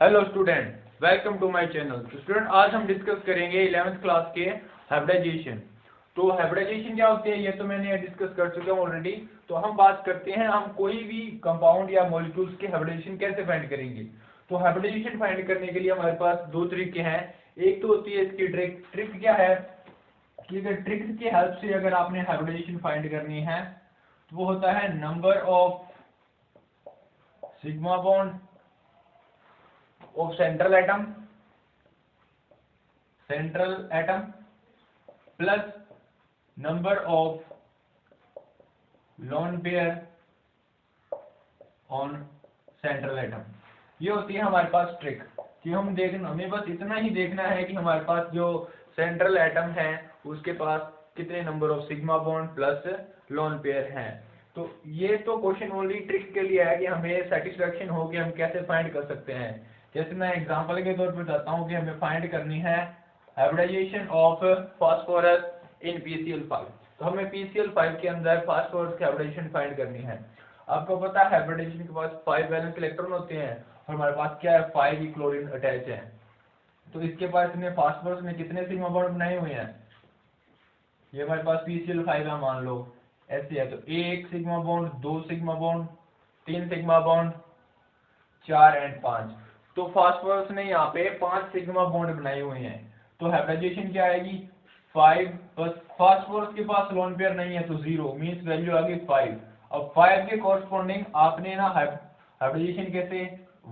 Hello student, welcome to my channel. तो student, आज हम डिस्कस करेंगे 11th क्लास के हाइब्रिडाइजेशन। तो हाइब्रिडाइजेशन क्या होती है ये तो मैंने डिस्कस कर चुका हूँ ऑलरेडी। तो हम बात करते हैं हम कोई भी कंपाउंड या मॉलिक्यूल्स के हाइब्रिडाइजेशन कैसे फाइंड करेंगे। तो हाइब्रिडाइजेशन फाइंड करने के लिए हमारे पास दो तरीके हैं। एक तो होती है इसकी ट्रिक। ट्रिक क्या है कि अगर ट्रिक की हेल्प से अगर आपने हाइब्रिडाइजेशन फाइंड करनी है तो वो होता है number of sigma bond of central atom plus number of lone pair on central atom। ये होती है हमारे पास ट्रिक कि हमें बस इतना ही देखना है कि हमारे पास जो सेंट्रल एटम है उसके पास कितने number of sigma bond plus lone pair हैं। तो ये तो क्वेश्चन ओनली ट्रिक के लिए है कि हमें सेटिस्फेक्शन हो कि हम कैसे फाइंड कर सकते हैं। जैसे मैं एग्जांपल के तौर पर बताता हूँ कि हमें फाइंड करनी है hybridisation of phosphorus in PCl5। तो हमें PCl5 के अंदर फास्फोरस की हाइब्रिडाइजेशन फाइंड करनी है। आपको पता है हाइब्रिडाइजेशन के पास 5 वैलेंस इलेक्ट्रॉन होते हैं और हमारे पास क्या है 5 ही क्लोरीन अटैच है। तो इसके पास इसने फास्फोरस में कितने सिग्मा बॉन्ड बनाए हुए हैं, ये हमारे पास PCl5 है मान लो, ऐसे है। तो 1 sigma bond, 2 sigma bond, 3 sigma bond, 4 and 5। तो फास्फोरस ने यहाँ पे 5 सिग्मा बॉन्ड बनाए हुए हैं। तो हाइब्रिडाइजेशन क्या आएगी 5, बस फास्फोरस के पास लोन पेयर नहीं है तो 0 मींस वैल्यू आ गई 5। अब 5 के कॉरस्पॉन्डिंग आपने ना हाइब्रिडाइजेशन कैसे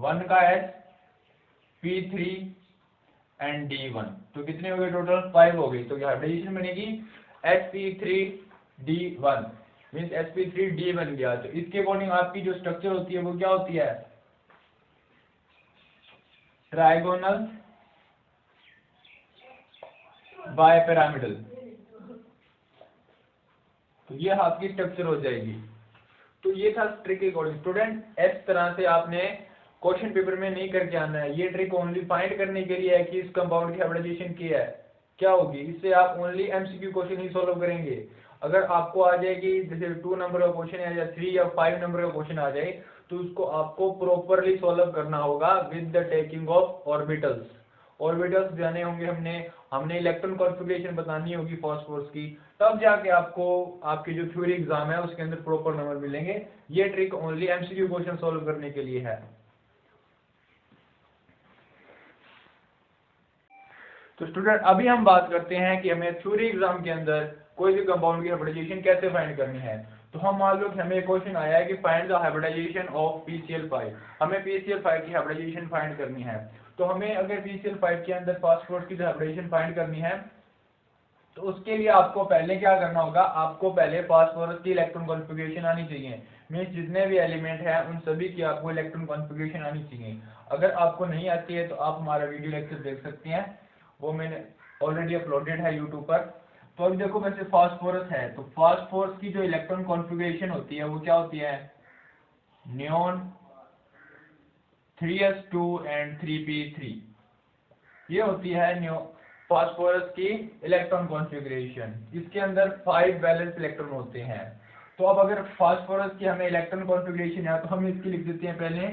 1 का H P3 एंड D1। तो कितने हो गए टोटल 5 हो गई। तो हाइब्रिडाइजेशन बनेगी sp3d1 मींस sp3d बन गया। तो इसके अकॉर्डिंग आपकी जो स्ट्रक्चर होती है वो क्या होती है ट्राइगोनल बाइपिरामिडल। तो ये आपकी स्ट्रक्चर हो जाएगी। तो ये था ट्रिक के अकॉर्डिंग। स्टूडेंट इस तरह से आपने क्वेश्चन पेपर में नहीं करके आना है। ये ट्रिक ओनली फाइंड करने के लिए है कि इस कंपाउंड की हाइब्रिडाइजेशन क्या होगी। इससे आप ओनली MCQ क्वेश्चन ही सॉल्व करेंगे। अगर आपको आ जाएगी जैसे 2 नंबर का क्वेश्चन है या 3 या 5 नंबर का क्वेश्चन आ जाए तो उसको आपको प्रॉपरली सॉल्व करना होगा with the taking of orbitals. Orbitals जाने होंगे, हमने इलेक्ट्रॉन कॉन्फ़िगरेशन बतानी होगी फास्फोरस की, तब जाके आपको आपके जो थ्योरी एग्जाम है उसके अंदर प्रॉपर नंबर मिलेंगे। ये trick only MCQ question solve करने के लिए है। तो स्टूडेंट, अभी हम बात करते हैं कि हमें थ्योरी एग्जाम के अंदर कोई भी कंपाउंड की हाइब्रिडाइजेशन कैसे फाइंड करनी है। तो हम मान लो कि हमें क्वेश्चन आया है कि find the hybridisation of PCl5। हमें PCl5 की हाइब्रिडाइजेशन फाइंड करनी है। तो हमें अगर PCl5 के अंदर फास्फोरस की हाइब्रिडाइजेशन फाइंड करनी है तो उसके लिए आपको पहले क्या करना होगा, आपको पहले फास्फोरस की इलेक्ट्रॉन कॉन्फ़िगरेशन आनी चाहिए। मींस जितने भी एलिमेंट हैं उन सभी की आपको इलेक्ट्रॉन कॉन्फ़िगरेशन आनी चाहिए। अगर आपको नहीं आती है तो आप हमारा वीडियो लेक्चर देख सकते हैं, वो मैंने ऑलरेडी अपलोडेड है यूट्यूब पर। तो अभी देखो वैसे फास्फोरस है तो फास्फोरस की जो इलेक्ट्रॉन कॉन्फ़िगरेशन होती है वो क्या होती है नियॉन 3s2 एंड 3p3। ये होती है फास्फोरस की इलेक्ट्रॉन कॉन्फ़िगरेशन। इसके अंदर 5 वैलेंस इलेक्ट्रॉन होते हैं। तो अब अगर फास्फोरस की हमें इलेक्ट्रॉन कॉन्फ़िगरेशन है तो हम इसकी लिख देते हैं पहले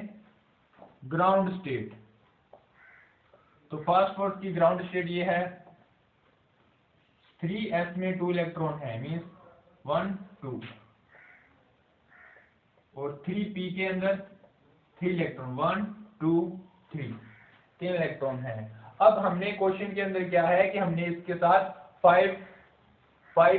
ग्राउंड स्टेट। तो फास्फोरस की ग्राउंड स्टेट ये है 3s में 2 इलेक्ट्रॉन है मींस 1 2 और 3p के अंदर 3 इलेक्ट्रॉन 1 2 3 3 इलेक्ट्रॉन है। अब हमने क्वेश्चन के अंदर क्या है कि हमने इसके साथ 5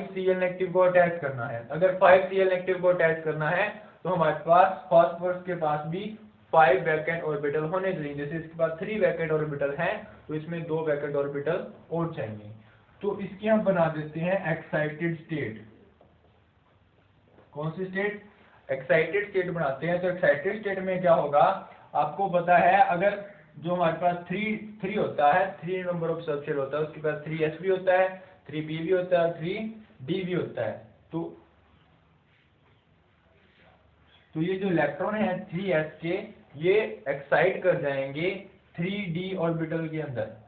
Cl नेगेटिव को अटैच करना है। अगर 5 Cl नेगेटिव को अटैच करना है तो हमारे पास फास्फोरस के पास भी 5 वैकेंट ऑर्बिटल होने चाहिए। जैसे इसके पास 3 वैकेंट ऑर्बिटल हैं तो इसमें 2 वैकेंट ऑर्बिटल और चाहिए। तो इसकी हम बना देते हैं एक्साइटेड स्टेट। कौन सी स्टेट, एक्साइटेड स्टेट बनाते हैं। तो एक्साइटेड स्टेट में क्या होगा आपको पता है, अगर जो हमारे पास 3 होता है, 3 नंबर ऑफ सबशेल होता है, उसके पास 3s भी होता है, 3p भी होता है, 3d भी होता है। तो ये जो इलेक्ट्रॉन है 3s के ये एक्साइट कर जाएंगे 3d ऑर्बिटल के अंदर।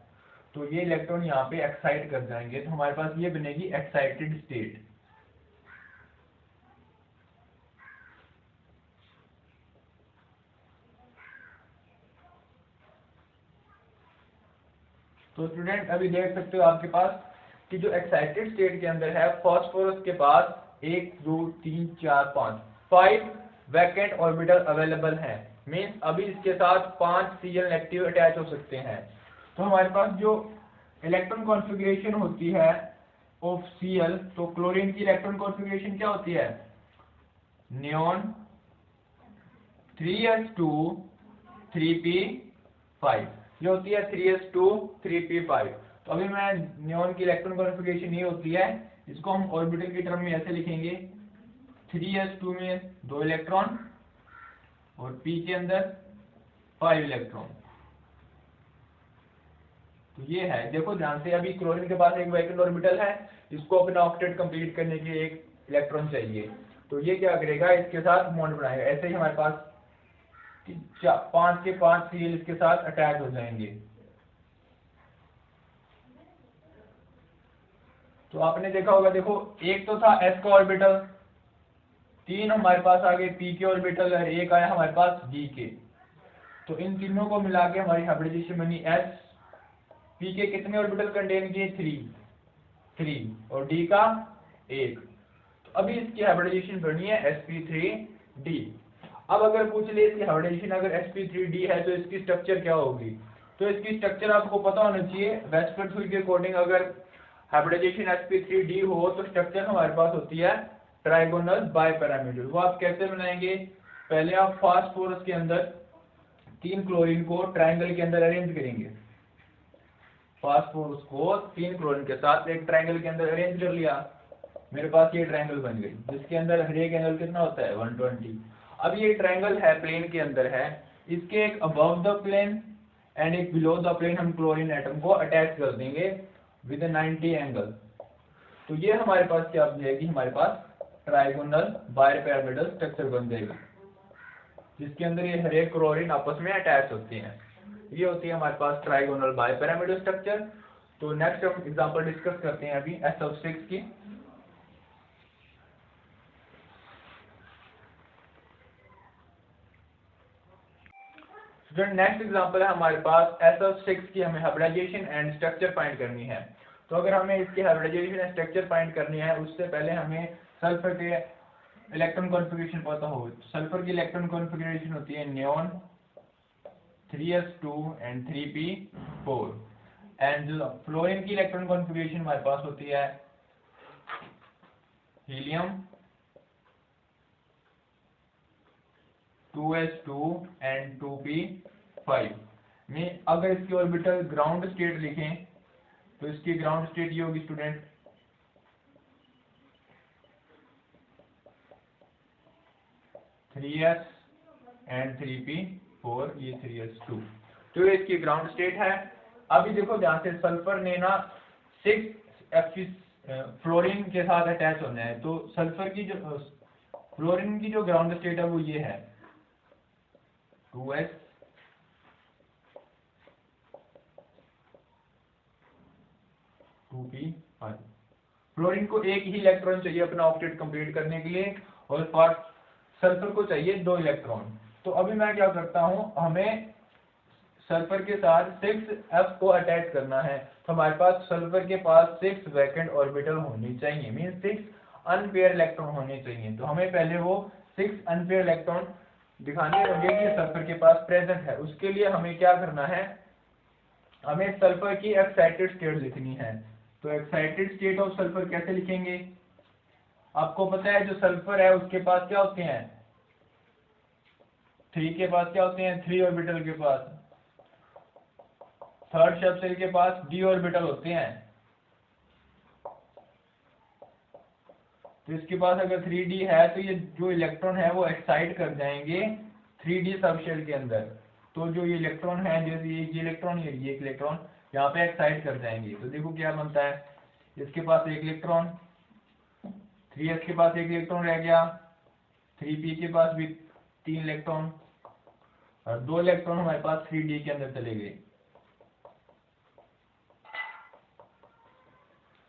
तो ये इलेक्ट्रॉन यहाँ पे एक्साइट कर जाएंगे तो हमारे पास ये बनेगी एक्साइटेड स्टेट। तो स्टूडेंट अभी देख सकते हो आपके पास कि जो एक्साइटेड स्टेट के अंदर है फास्फोरस के पास 1 2 3 4 5 वैकेंट ऑर्बिटल अवेलेबल हैं। मीन्स अभी इसके साथ 5 Cl नेगेटिव अटैच हो सकते हैं। तो हमारे पास जो इलेक्ट्रॉन कॉन्फ़िगरेशन होती है ऑफ Cl, तो क्लोरीन की इलेक्ट्रॉन कॉन्फ़िगरेशन क्या होती है? नियॉन 3s2 3p5, ये होती है 3s2 3p5। तो अभी मैं नियॉन की इलेक्ट्रॉन कॉन्फ़िगरेशन ये होती है, इसको हम ऑर्बिटल की टर्म में ऐसे लिखेंगे 3s2 में 2 इलेक्ट्रॉन और p के अंदर 5 इलेक्ट्रॉन। तो ये है, देखो ध्यान से, अभी क्लोरीन के पास एक वैकेंट ऑर्बिटल है, इसको अपना ऑक्टेट कंप्लीट करने के लिए एक इलेक्ट्रॉन चाहिए। तो ये क्या करेगा, इसके साथ बॉन्ड बनाएगा। ऐसे ही हमारे पास 5 के 5 Cl इसके साथ अटैच हो जाएंगे। तो आपने देखा होगा, देखो एक तो था s का ऑर्बिटल, 3 हमारे पास आ गए p के ऑर्बिटल और एक आया हमारे पास d के। तो इन तीनों को मिला के हमारी हाइब्रिडाइजेशन बनी s। p के कितने ऑर्बिटल कंटेन किए? 3 और d का 1। तो अभी इसकी हाइब्रिडाइजेशन बनी है sp3d। अब अगर पूछ ले इसकी हाइब्रिडाइजेशन अगर sp3d है तो इसकी स्ट्रक्चर क्या होगी? तो इसकी स्ट्रक्चर आपको पता होना चाहिए। वेस्टफोर्ड थ्योरी के अकॉर्डिंग अगर हाइब्रिडाइजेशन sp3d हो तो स्ट्रक्चर हमारे पास होती है ट्राइगोनल बाइपिरामिडल। वो आप कैसे बनाएंगे? पहले आप फास्फोरस के अंदर 3 क्लोरीन को ट्राइंगल के अंदर अरेंज करेंगे। फास्फोरस को 3 क्लोरीन के साथ एक ट्राइंगल के अंदर अरेंज कर लिया, मेरे पास ये ट्राइंगल बन गई, जिसके अंदर हर एक एंगल कितना होता है? 120। अब ये ट्राइंगल है, प्लेन के अंदर है, इसके एक अबव द प्लेन एंड एक बिलो द प्लेन हम क्लोरीन एटम को अटैच कर देंगे विद 90 एंगल। तो ये हमारे पास क्या बन जाएगी? हमारे पास ट्राइगोनल बाइपिरामिडल स्ट्रक्चर बन जाएगा, जिसके अंदर ये हर एक क्लोरीन आपस में अटैच होती हैं। ये होती है हमारे पास ट्राइगोनल बाइपिरामिडल स्ट्रक्चर। तो नेक्स्ट हम एग्जांपल डिस्कस करते हैं अभी SO6 की। जो नेक्स्ट एग्जांपल है हमारे पास SO6 की, हमें हाइब्रिडाइजेशन एंड स्ट्रक्चर फाइंड करनी है। तो अगर हमें इसकी हाइब्रिडाइजेशन एंड स्ट्रक्चर फाइंड करनी है, उससे पहले हमें सल्फर के इलेक्ट्रॉन कॉन्फ़िगरेशन पता हो। सल्फर की इलेक्ट्रॉन कॉन्फ़िगरेशन होती है neon 3s2 and 3p4 and जो फ्लोरीन की इलेक्ट्रॉन कॉन्फ़िगरेशन हमारे पास होती है हीलियम 2s2 एंड 2p5 में। अगर इसकी ऑर्बिटल ग्राउंड स्टेट लिखें तो इसकी ग्राउंड स्टेट ये होगी स्टूडेंट 3s एंड 3p4, ये 3s2। तो ये इसकी ग्राउंड स्टेट है। अभी देखो ध्यान से, सल्फर ने ना 6 फ्लोरीन के साथ अटैच होना है। तो सल्फर की जो फ्लोरीन की जो ग्राउंड स्टेट है वो ये है 2s 2p5। फ्लोरीन को एक ही इलेक्ट्रॉन चाहिए अपना ऑक्टेट कंप्लीट करने के लिए, और सल्फर को चाहिए 2 इलेक्ट्रॉन। तो अभी मैं क्या करता हूं, हमें सल्फर के साथ 6f को अटैच करना है। तो हमारे पास सल्फर के पास 6 वैकेंट ऑर्बिटल होनी चाहिए, मीन 6 अनपेयर इलेक्ट्रॉन होने चाहिए। तो हमें पहले वो 6 अनपेयर इलेक्ट्रॉन दिखाने होंगे कि सल्फर के पास प्रेजेंट है। उसके लिए हमें क्या करना है, हमें सल्फर की एक्साइटेड स्टेट लिखनी है। तो एक्साइटेड स्टेट ऑफ सल्फर कैसे लिखेंगे? आपको पता है जो सल्फर है उसके पास क्या होते हैं? 3 के पास क्या होते हैं? 3 ऑर्बिटल के पास। थर्ड सब शेल के पास d ऑर्बिटल होते हैं। तो इसके पास अगर 3d है तो ये जो इलेक्ट्रॉन है वो एक्साइट कर जाएंगे 3d सब शेल के अंदर। तो जो ये इलेक्ट्रॉन है, जैसे ये इलेक्ट्रॉन, ये एक इलेक्ट्रॉन यहाँ पे एक्साइट कर जाएंगे। तो देखो क्या बनता है, इसके पास एक इलेक्ट्रॉन, 3s के पास एक इलेक्ट्रॉन रह गया, 3p के पास भी 3 इलेक्ट्रॉन, और 2 इलेक्ट्रॉन हमारे पास 3d के अंदर चले गए।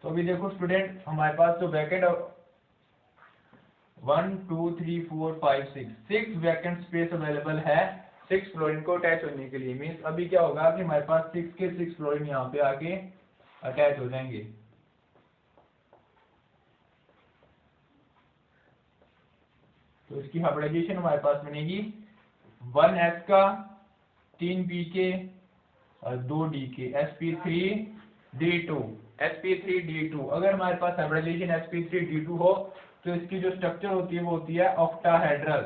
तो अभी देखो स्टूडेंट, हमारे पास जो वैकेंट 1 2 3 4 5 6 वैकेंट स्पेस अवेलेबल है 6 फ्लोरीन को अटैच होने के लिए। मीन्स अभी क्या होगा कि हमारे पास 6 के 6 फ्लोरीन यहाँ पे आके अटैच हो जाएंगे। तो इसकी हाइब्रिडाइजेशन हमारे पास बनेगी 1s का 3p के और 2d के sp3d2 sp3d2। अगर हमारे पास हाइब्रिडाइजेशन sp3d2 हो तो इसकी जो स्ट्रक्चर होती है वो होती है ऑक्टाहेड्रल।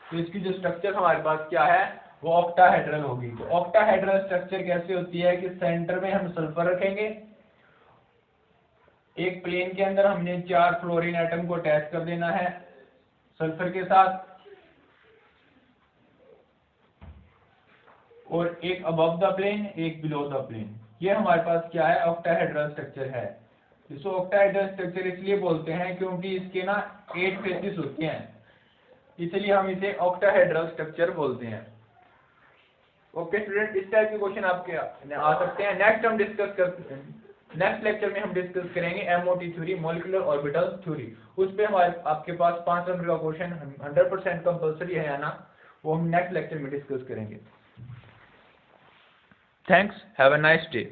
तो इसकी जो स्ट्रक्चर हमारे पास क्या है वो ऑक्टाहेड्रल होगी। तो ऑक्टाहेड्रल स्ट्रक्चर कैसे होती है कि सेंटर में हम सल्फर रखेंगे, एक प्लेन के अंदर हमने 4 फ्लोरीन एटम को अटैच कर देना है सल्फर के साथ, और एक अबव द प्लेन एक बिलो द प्लेन। ये हमारे पास क्या है ऑक्टाहेड्रल स्ट्रक्चर है। इसको ऑक्टाहेड्रल स्ट्रक्चर इसलिए बोलते हैं क्योंकि इसके ना 8 फेसेस होते हैं, इसलिए हम इसे ऑक्टाहेड्रल स्ट्रक्चर बोलते हैं। ओके स्टूडेंट, इस टाइप के क्वेश्चन आपके आ सकते हैं। नेक्स्ट लेक्चर में हम डिस्कस करेंगे MOT theory, molecular orbital theory. उस पे हमारे आपके पास 5 नंबर का क्वेश्चन 100% कंपलसरी है ना, वो हम नेक्स्ट लेक्चर में डिस्कस करेंगे। Thanks, have a nice day.